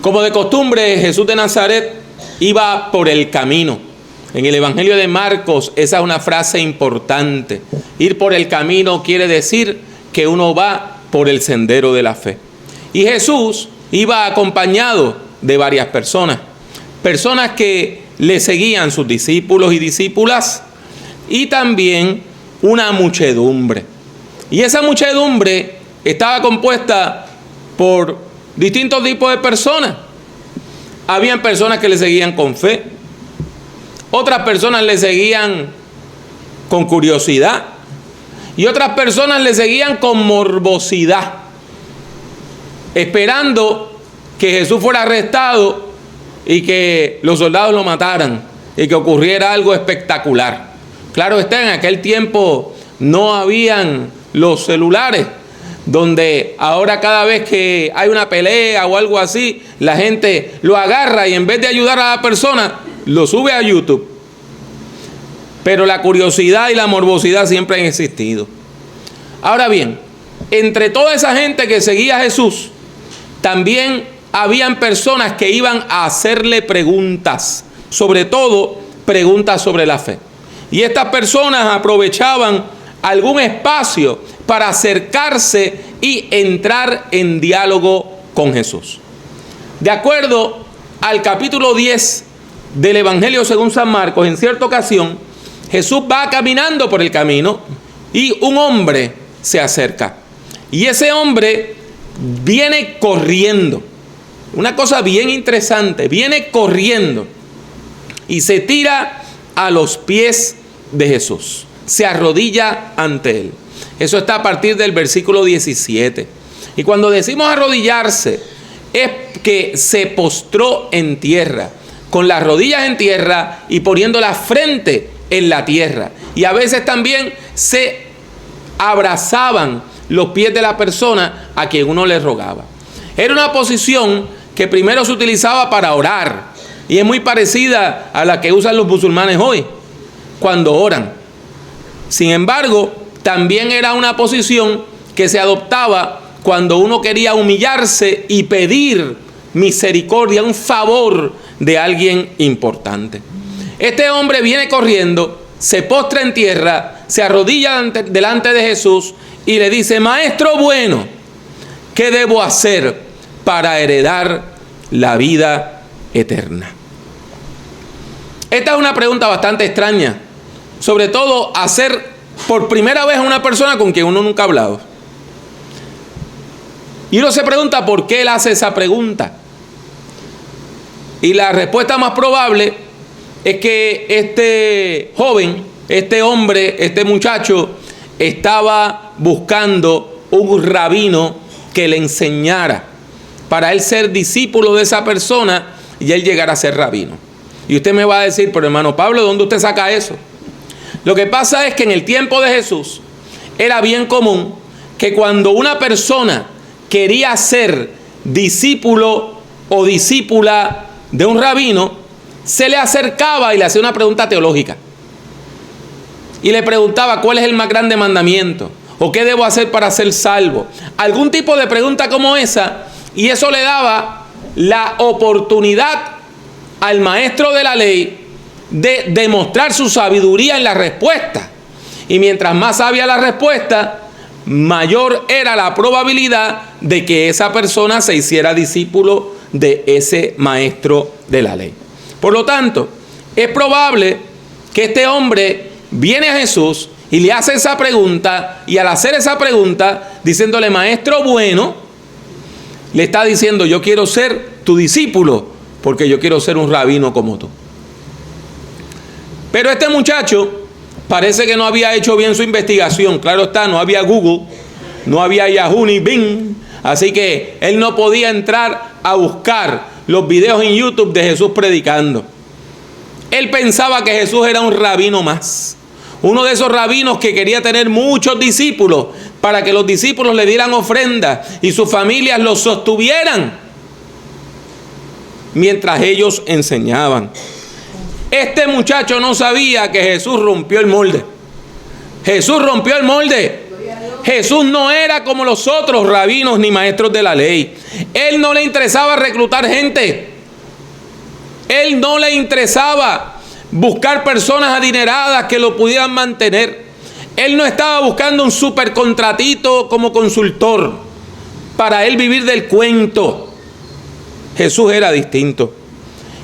Como de costumbre, Jesús de Nazaret iba por el camino. En el Evangelio de Marcos, esa es una frase importante. Ir por el camino quiere decir que uno va por el sendero de la fe. Y Jesús iba acompañado de varias personas. Personas que le seguían, sus discípulos y discípulas. Y también una muchedumbre. Y esa muchedumbre estaba compuesta por distintos tipos de personas. Habían personas que le seguían con fe. Otras personas le seguían con curiosidad. Y otras personas le seguían con morbosidad. Esperando que Jesús fuera arrestado y que los soldados lo mataran. Y que ocurriera algo espectacular. Claro está, en aquel tiempo no habían los celulares, donde ahora cada vez que hay una pelea o algo así, la gente lo agarra y en vez de ayudar a la persona, lo sube a YouTube. Pero la curiosidad y la morbosidad siempre han existido. Ahora bien, entre toda esa gente que seguía a Jesús, también habían personas que iban a hacerle preguntas, sobre todo preguntas sobre la fe. Y estas personas aprovechaban algún espacio para acercarse y entrar en diálogo con Jesús. De acuerdo al capítulo 10 del Evangelio según San Marcos, en cierta ocasión, Jesús va caminando por el camino y un hombre se acerca. Y ese hombre viene corriendo. Una cosa bien interesante, viene corriendo y se tira a los pies de Jesús. Se arrodilla ante él. Eso está a partir del versículo 17. Y cuando decimos arrodillarse, es que se postró en tierra, con las rodillas en tierra y poniendo la frente en la tierra. Y a veces también se abrazaban los pies de la persona a quien uno le rogaba. Era una posición que primero se utilizaba para orar. Y es muy parecida a la que usan los musulmanes hoy, cuando oran. Sin embargo, también era una posición que se adoptaba cuando uno quería humillarse y pedir misericordia, un favor de alguien importante. Este hombre viene corriendo, se postra en tierra, se arrodilla delante de Jesús y le dice: Maestro bueno, ¿qué debo hacer para heredar la vida eterna? Esta es una pregunta bastante extraña, sobre todo hacer por primera vez a una persona con quien uno nunca ha hablado. Y uno se pregunta por qué él hace esa pregunta. Y la respuesta más probable es que este joven, este hombre, este muchacho estaba buscando un rabino que le enseñara para él ser discípulo de esa persona y él llegar a ser rabino. Y usted me va a decir: pero hermano Pablo, ¿de dónde usted saca eso? Lo que pasa es que en el tiempo de Jesús era bien común que cuando una persona quería ser discípulo o discípula de un rabino, se le acercaba y le hacía una pregunta teológica. Y le preguntaba: ¿cuál es el más grande mandamiento? ¿O qué debo hacer para ser salvo? Algún tipo de pregunta como esa, y eso le daba la oportunidad al maestro de la ley de demostrar su sabiduría en la respuesta. Y mientras más sabia la respuesta, mayor era la probabilidad de que esa persona se hiciera discípulo de ese maestro de la ley. Por lo tanto, es probable que este hombre viene a Jesús y le hace esa pregunta, y al hacer esa pregunta, diciéndole: Maestro bueno, le está diciendo: yo quiero ser tu discípulo porque yo quiero ser un rabino como tú. Pero este muchacho parece que no había hecho bien su investigación. Claro está, no había Google, no había Yahoo ni Bing, así que él no podía entrar a buscar los videos en YouTube de Jesús predicando. Él pensaba que Jesús era un rabino más, uno de esos rabinos que quería tener muchos discípulos para que los discípulos le dieran ofrendas y sus familias los sostuvieran mientras ellos enseñaban. Este muchacho no sabía que Jesús rompió el molde. Jesús rompió el molde. Jesús no era como los otros rabinos ni maestros de la ley. Él no le interesaba reclutar gente. Él no le interesaba buscar personas adineradas que lo pudieran mantener. Él no estaba buscando un supercontratito como consultor para él vivir del cuento. Jesús era distinto.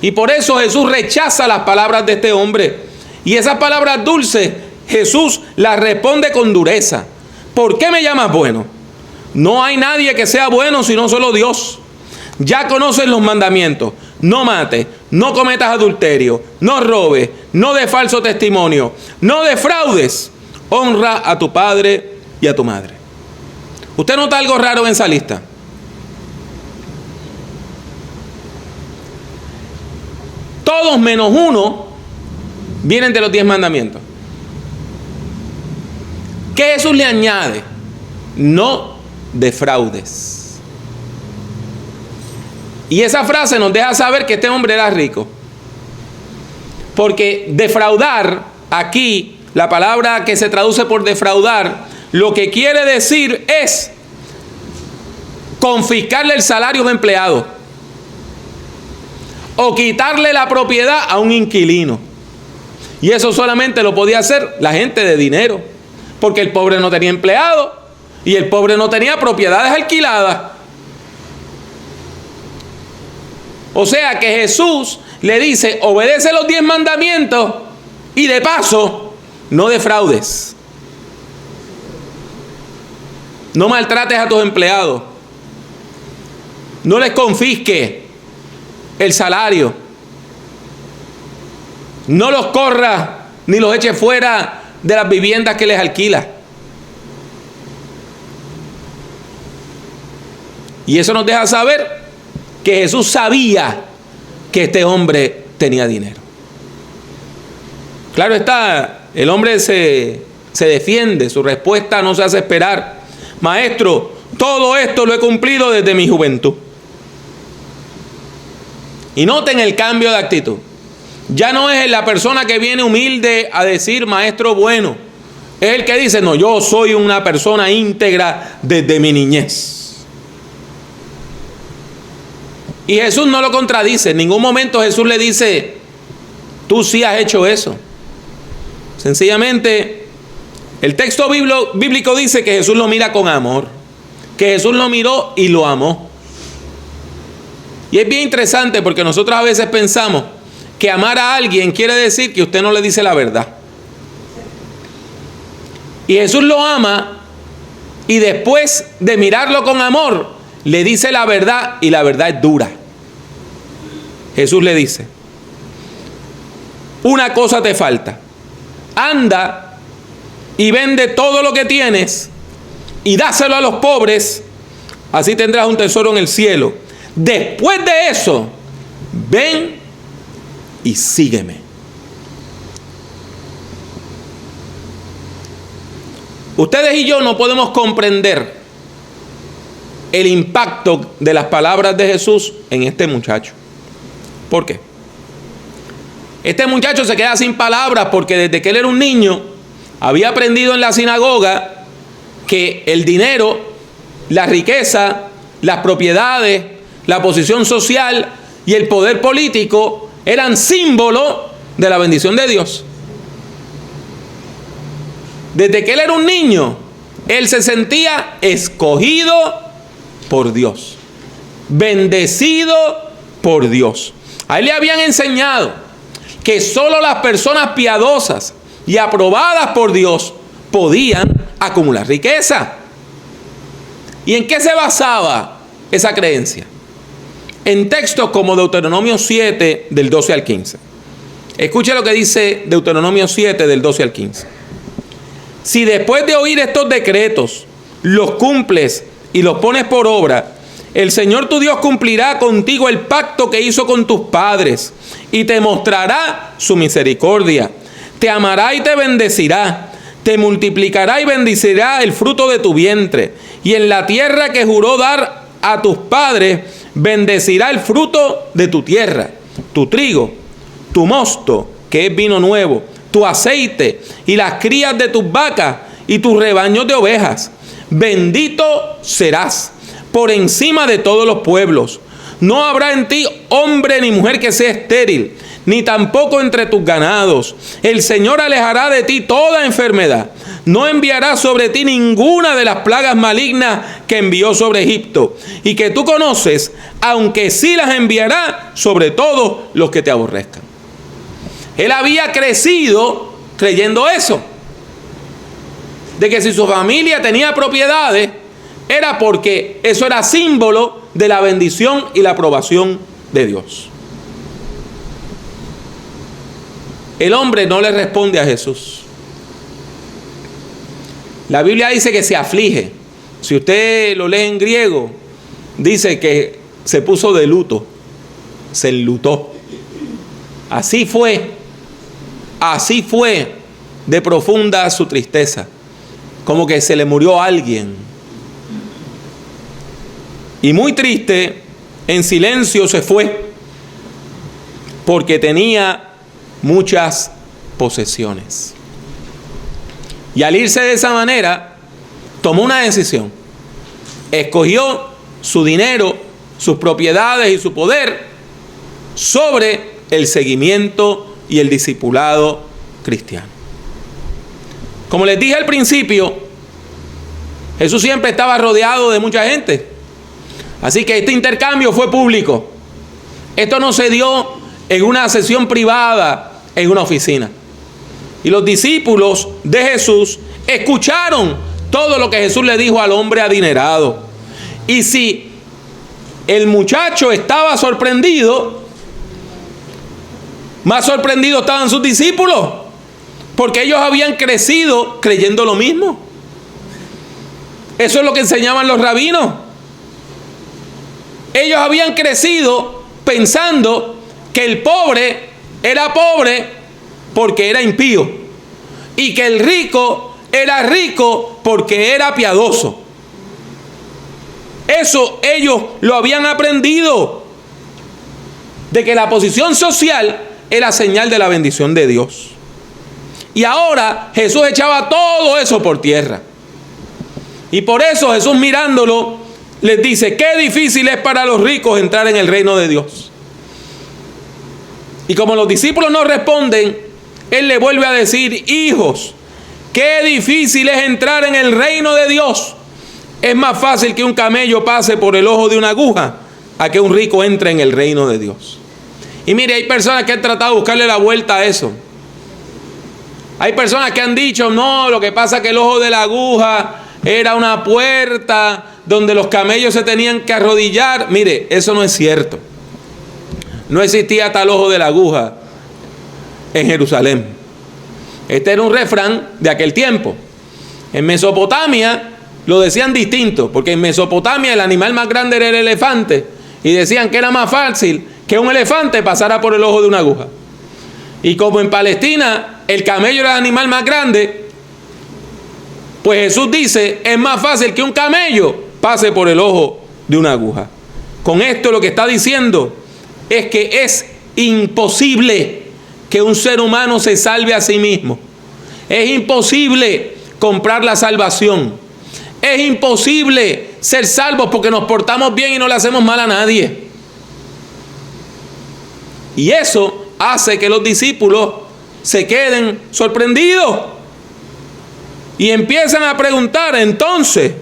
Y por eso Jesús rechaza las palabras de este hombre. Y esas palabras dulces, Jesús las responde con dureza. ¿Por qué me llamas bueno? No hay nadie que sea bueno sino solo Dios. Ya conoces los mandamientos. No mates, no cometas adulterio, no robes, no des falso testimonio, no defraudes. Honra a tu padre y a tu madre. ¿Usted nota algo raro en esa lista? Todos menos uno vienen de los 10 mandamientos. ¿Qué Jesús le añade? No defraudes. Y esa frase nos deja saber que este hombre era rico. Porque defraudar, aquí, la palabra que se traduce por defraudar, lo que quiere decir es confiscarle el salario a un empleado o quitarle la propiedad a un inquilino. Y eso solamente lo podía hacer la gente de dinero, porque el pobre no tenía empleado y el pobre no tenía propiedades alquiladas. O sea que Jesús le dice, obedece los 10 mandamientos y de paso, no defraudes. No maltrates a tus empleados. No les confisques el salario. No los corras ni los eches fuera de las viviendas que les alquilas. Y eso nos deja saber que Jesús sabía que este hombre tenía dinero. Claro está, el hombre se defiende, su respuesta no se hace esperar. Maestro, todo esto lo he cumplido desde mi juventud. Y noten el cambio de actitud. Ya no es la persona que viene humilde a decir maestro bueno. Es el que dice, no, yo soy una persona íntegra desde mi niñez. Y Jesús no lo contradice. En ningún momento Jesús le dice, tú sí has hecho eso. Sencillamente, el texto bíblico dice que Jesús lo mira con amor. Que Jesús lo miró y lo amó. Y es bien interesante porque nosotros a veces pensamos que amar a alguien quiere decir que usted no le dice la verdad. Y Jesús lo ama y después de mirarlo con amor, le dice la verdad y la verdad es dura. Jesús le dice, una cosa te falta. Anda y vende todo lo que tienes y dáselo a los pobres, así tendrás un tesoro en el cielo. Después de eso, ven y sígueme. Ustedes y yo no podemos comprender el impacto de las palabras de Jesús en este muchacho. ¿Por qué? Este muchacho se queda sin palabras porque desde que él era un niño había aprendido en la sinagoga que el dinero, la riqueza, las propiedades, la posición social y el poder político eran símbolos de la bendición de Dios. Desde que él era un niño, él se sentía escogido por Dios, bendecido por Dios. A él le habían enseñado que solo las personas piadosas y aprobadas por Dios podían acumular riqueza. ¿Y en qué se basaba esa creencia? En textos como Deuteronomio 7, del 12 al 15. Escuche lo que dice Deuteronomio 7, del 12 al 15. Si después de oír estos decretos los cumples y los pones por obra, el Señor tu Dios cumplirá contigo el pacto que hizo con tus padres y te mostrará su misericordia. Te amará y te bendecirá. Te multiplicará y bendecirá el fruto de tu vientre. Y en la tierra que juró dar a tus padres, bendecirá el fruto de tu tierra, tu trigo, tu mosto, que es vino nuevo, tu aceite y las crías de tus vacas y tus rebaños de ovejas. bendito serás por encima de todos los pueblos. No habrá en ti hombre ni mujer que sea estéril, ni tampoco entre tus ganados. El Señor alejará de ti toda enfermedad. No enviará sobre ti ninguna de las plagas malignas que envió sobre Egipto y que tú conoces, aunque sí las enviará sobre todos los que te aborrezcan. Él había crecido creyendo eso, de que si su familia tenía propiedades, era porque eso era símbolo de la bendición y la aprobación de Dios. El hombre no le responde a Jesús. La Biblia dice que se aflige. Si usted lo lee en griego, dice que se puso de luto, se enlutó. Así fue de profunda su tristeza, como que se le murió alguien. Y muy triste, en silencio se fue, porque tenía muchas posesiones. Y al irse de esa manera, tomó una decisión. Escogió su dinero, sus propiedades y su poder sobre el seguimiento y el discipulado cristiano. Como les dije al principio, Jesús siempre estaba rodeado de mucha gente. Así que este intercambio fue público. Esto no se dio en una sesión privada en una oficina. Y los discípulos de Jesús escucharon todo lo que Jesús le dijo al hombre adinerado. Y si el muchacho estaba sorprendido, más sorprendidos estaban sus discípulos, porque ellos habían crecido creyendo lo mismo. Eso es lo que enseñaban los rabinos. Ellos habían crecido pensando que el pobre era pobre porque era impío y que el rico era rico porque era piadoso. Eso ellos lo habían aprendido, de que la posición social era señal de la bendición de Dios. Y ahora Jesús echaba todo eso por tierra. Y por eso Jesús, mirándolo, les dice: qué difícil es para los ricos entrar en el reino de Dios. Y como los discípulos no responden, Él le vuelve a decir: hijos, qué difícil es entrar en el reino de Dios. Es más fácil que un camello pase por el ojo de una aguja a que un rico entre en el reino de Dios. Y mire, hay personas que han tratado de buscarle la vuelta a eso. Hay personas que han dicho: no, lo que pasa es que el ojo de la aguja era una puerta donde los camellos se tenían que arrodillar. Mire, eso no es cierto. No existía tal ojo de la aguja en Jerusalén. Este era un refrán de aquel tiempo. En Mesopotamia lo decían distinto, porque en Mesopotamia el animal más grande era el elefante, y decían que era más fácil que un elefante pasara por el ojo de una aguja. Y como en Palestina el camello era el animal más grande, pues Jesús dice: es más fácil que un camello pase por el ojo de una aguja. Con esto lo que está diciendo es que es imposible que un ser humano se salve a sí mismo. Es imposible comprar la salvación. Es imposible ser salvos porque nos portamos bien y no le hacemos mal a nadie. Y eso hace que los discípulos se queden sorprendidos y empiezan a preguntar: entonces,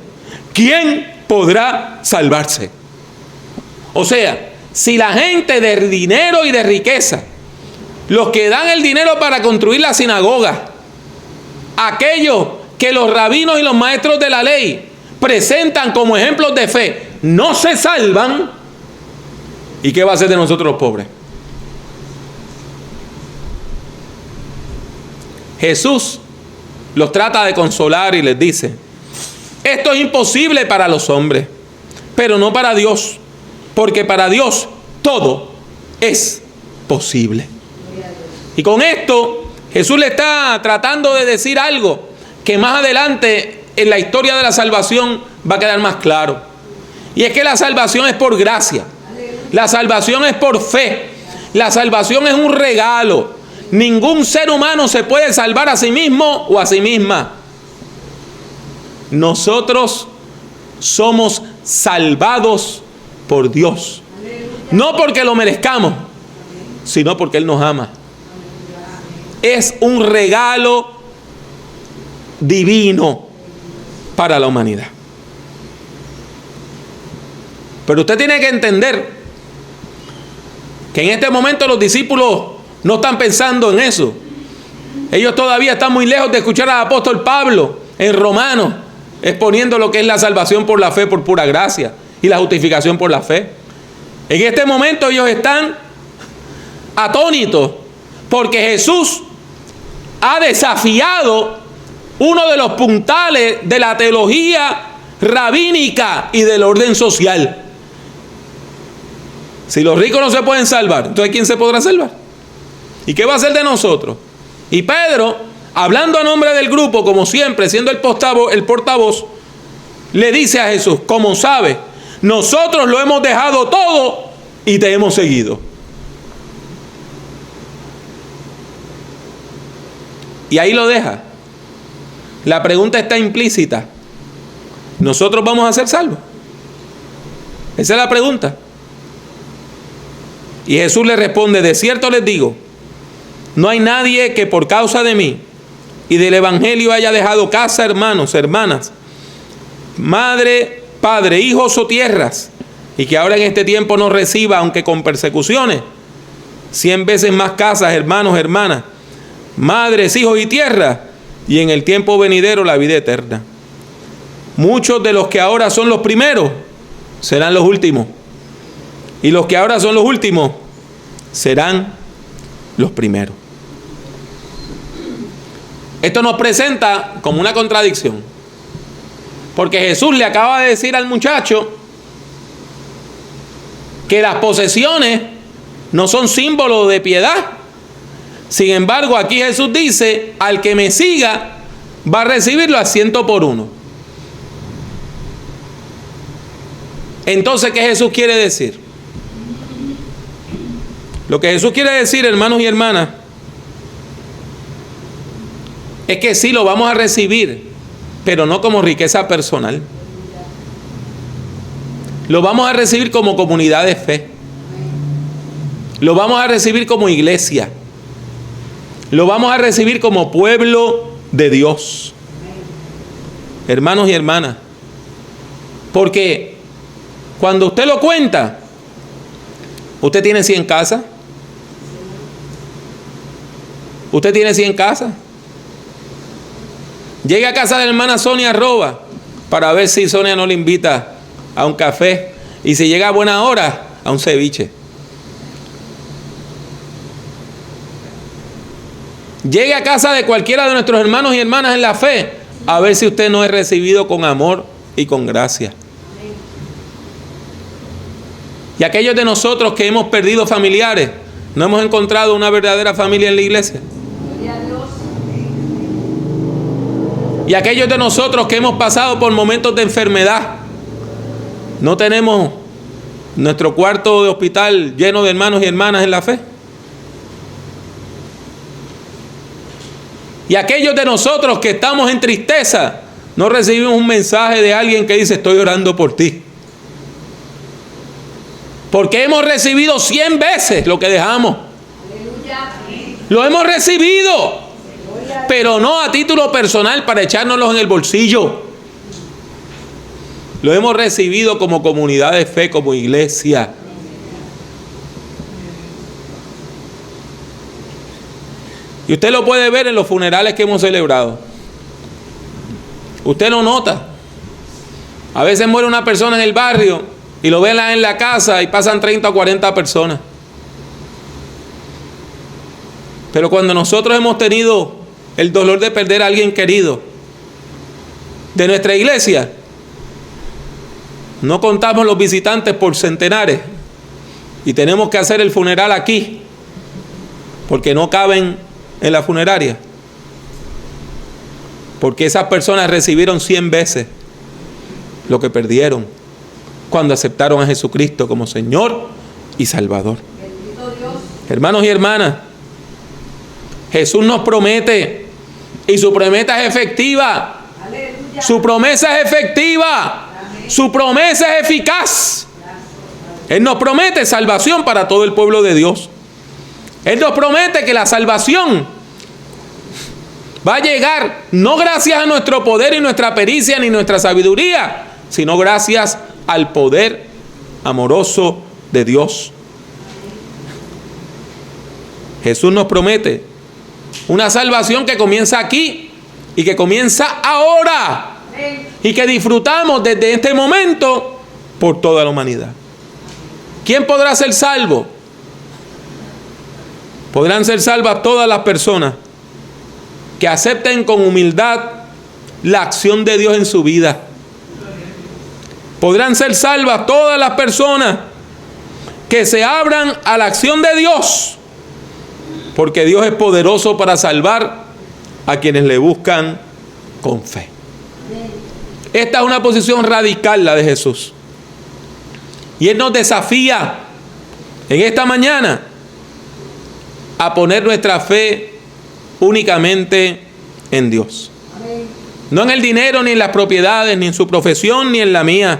¿quién podrá salvarse? O sea, si la gente de dinero y de riqueza, los que dan el dinero para construir la sinagoga, aquellos que los rabinos y los maestros de la ley presentan como ejemplos de fe, no se salvan, ¿y qué va a hacer de nosotros los pobres? Jesús los trata de consolar y les dice: esto es imposible para los hombres, pero no para Dios, porque para Dios todo es posible. Y con esto Jesús le está tratando de decir algo que más adelante en la historia de la salvación va a quedar más claro. Y es que la salvación es por gracia. La salvación es por fe. La salvación es un regalo. Ningún ser humano se puede salvar a sí mismo o a sí misma. nosotros somos salvados por Dios. No porque lo merezcamos, sino porque Él nos ama. Es un regalo divino para la humanidad. Pero usted tiene que entender que en este momento los discípulos no están pensando en eso. Ellos todavía están muy lejos de escuchar al apóstol Pablo en Romanos exponiendo lo que es la salvación por la fe, por pura gracia, y la justificación por la fe. En este momento ellos están atónitos porque Jesús ha desafiado uno de los puntales de la teología rabínica y del orden social. Si los ricos no se pueden salvar, entonces ¿quién se podrá salvar? ¿Y qué va a hacer de nosotros? Y Pedro, hablando a nombre del grupo, como siempre, siendo el portavoz, le dice a Jesús: como sabe, nosotros lo hemos dejado todo y te hemos seguido. Y ahí lo deja. La pregunta está implícita: ¿nosotros vamos a ser salvos? Esa es la pregunta. Y Jesús le responde: de cierto les digo, no hay nadie que por causa de mí y del evangelio haya dejado casa, hermanos, hermanas, madre, padre, hijos o tierras, y que ahora en este tiempo no reciba, aunque con persecuciones, 100 veces más casas, hermanos, hermanas, madres, hijos y tierras, y en el tiempo venidero la vida eterna. Muchos de los que ahora son los primeros serán los últimos, y los que ahora son los últimos serán los primeros. Esto nos presenta como una contradicción, porque Jesús le acaba de decir al muchacho que las posesiones no son símbolo de piedad. Sin embargo, aquí Jesús dice: al que me siga va a recibirlo al 100 por 1. Entonces, ¿qué Jesús quiere decir? Lo que Jesús quiere decir, hermanos y hermanas, es que sí lo vamos a recibir, pero no como riqueza personal. Lo vamos a recibir como comunidad de fe. Lo vamos a recibir como iglesia. Lo vamos a recibir como pueblo de Dios. Hermanos y hermanas, porque cuando usted lo cuenta, usted tiene 100 casas. Usted tiene 100 casas. Llegue a casa de la hermana Sonia Roba para ver si Sonia no le invita a un café, y si llega a buena hora, a un ceviche. Llegue a casa de cualquiera de nuestros hermanos y hermanas en la fe a ver si usted no es recibido con amor y con gracia. Y aquellos de nosotros que hemos perdido familiares, ¿no hemos encontrado una verdadera familia en la iglesia? Y aquellos de nosotros que hemos pasado por momentos de enfermedad, ¿no tenemos nuestro cuarto de hospital lleno de hermanos y hermanas en la fe? Y aquellos de nosotros que estamos en tristeza, ¿no recibimos un mensaje de alguien que dice: estoy orando por ti? Porque hemos recibido 100 veces lo que dejamos. Lo hemos recibido, pero no a título personal para echárnoslos en el bolsillo. Lo hemos recibido como comunidad de fe, como iglesia. Y usted lo puede ver en los funerales que hemos celebrado. Usted lo nota. A veces muere una persona en el barrio y lo ven en la casa y pasan 30 o 40 personas. Pero cuando nosotros hemos tenido el dolor de perder a alguien querido de nuestra iglesia, no contamos los visitantes por centenares y tenemos que hacer el funeral aquí porque no caben en la funeraria, porque esas personas recibieron 100 veces lo que perdieron cuando aceptaron a Jesucristo como Señor y Salvador. Hermanos y hermanas, Jesús nos promete, y su promesa es efectiva. Aleluya. Su promesa es efectiva. Su promesa es eficaz. Él nos promete salvación para todo el pueblo de Dios. Él nos promete que la salvación va a llegar no gracias a nuestro poder y nuestra pericia ni nuestra sabiduría, sino gracias al poder amoroso de Dios. Jesús nos promete una salvación que comienza aquí y que comienza ahora y que disfrutamos desde este momento por toda la humanidad. ¿Quién podrá ser salvo? Podrán ser salvas todas las personas que acepten con humildad la acción de Dios en su vida. Podrán ser salvas todas las personas que se abran a la acción de Dios, porque Dios es poderoso para salvar a quienes le buscan con fe. Esta es una posición radical, la de Jesús. Y Él nos desafía en esta mañana a poner nuestra fe únicamente en Dios. No en el dinero, ni en las propiedades, ni en su profesión, ni en la mía.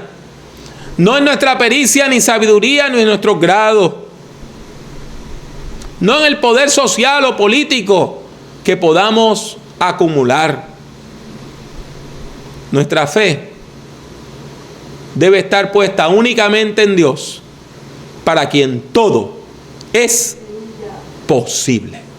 No en nuestra pericia, ni sabiduría, ni en nuestros grados. No en el poder social o político que podamos acumular. Nuestra fe debe estar puesta únicamente en Dios, para quien todo es posible.